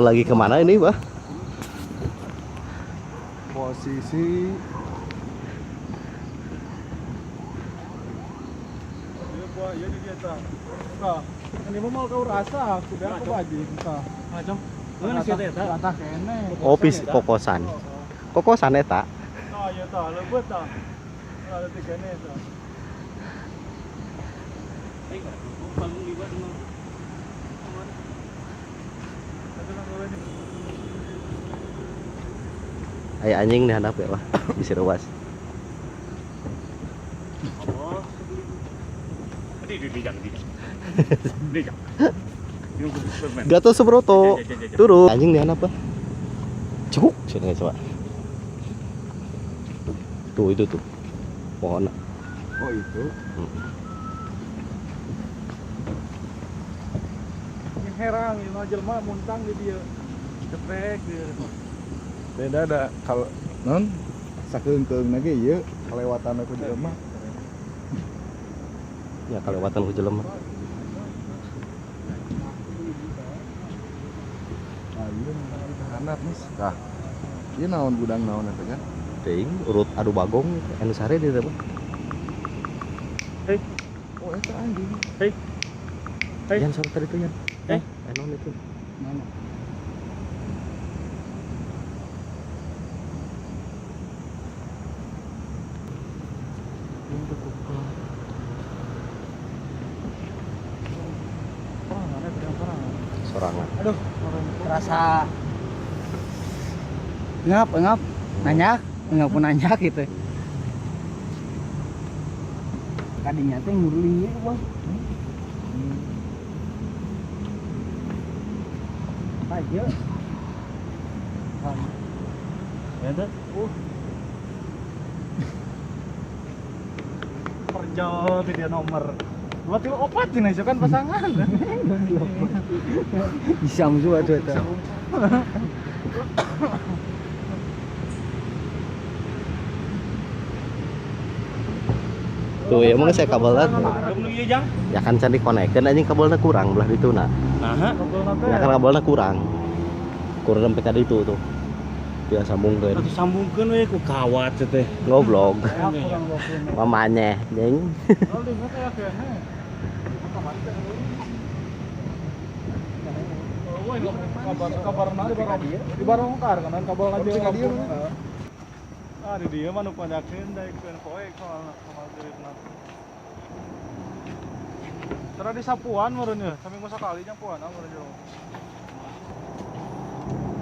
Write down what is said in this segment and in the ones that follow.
Lagi kemana ini, Bah? Posisi ya di dia tah. Nah, ini mah mau kau rasa, sudah aku baji tah. Macam mana sih eta? Tah kene. Kokosan. Kokosan eta. Oh, iya tah, leubeut tah. Ada di kene tah. Aya anjing di handap ya, Bah. Di Sirewas. Gatot Subroto. Turun. Anjing di handap, Bah. Cuk, sini coba. Tuh itu tuh. Pohon. Oh, itu. Ini herang, ini jelema muntang di dia. Ceprek dia. Beda ada kalau non sakeung-keung lagi ieu kalewatan aku jelema. Ya kelewatan ku jelema. Ah, ieu handap nih. Tah. Ieu naon gudang naon eta kan? Teuing urut adu bagong anu sare di Bang. Hei. Oh, eta anjing. Hei. Yan sama tadi tuh yan. Anu itu. Mana? Sorangan. Aduh, terasa ngap nanyak pun nanyak gitu. Kadinya teh ngurli Bang. Aja. Ya dah. Perjo di dia nomor 24 ini kan pasangan. Bisa musuh atuh eta. Tuh ya emang saya kabelnya. Belum ieu jang. Ya kan cari konekkeun anjing kabelnya kurang belah dituna. Nah, Ya kan kabelnya kurang. Kurang sampai ka ditu tuh. Dia sambungkeun. atuh sambungkeun we ku kawat teh. Ngoblok. Mamanya, jeung. Oh, lihat ya kene. Kabarna di barongkar kan kabel aja kabel. Ah di dia mah nu panjakeun da ikeun poek soalna dirina. Tara di sapuan meureun ya, saminggu sakali nya puan meureun jero.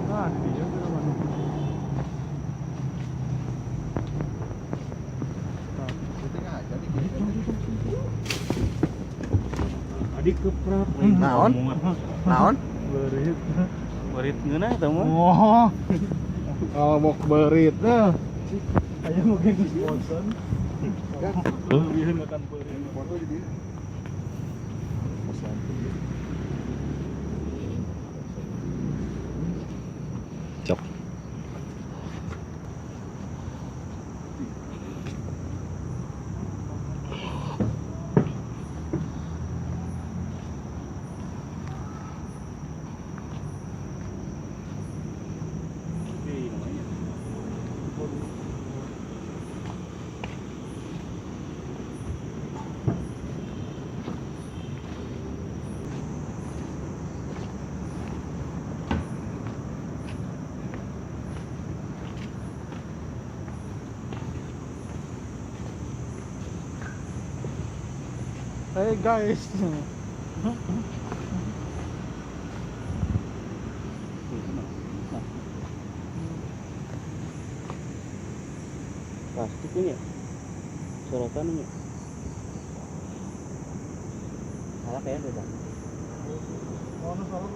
Nah, di dia kudu mana. Adik keprak. Naon? Naon? Berit ngeunah eta mah. Oh. Kalau mau berit nah. Aya mungkin sponsor. Lebihan makan berit. Foto jadi. Cok. Hey guys. Plastiknya. Sorotannya. Salah kayak beda. Oh, salah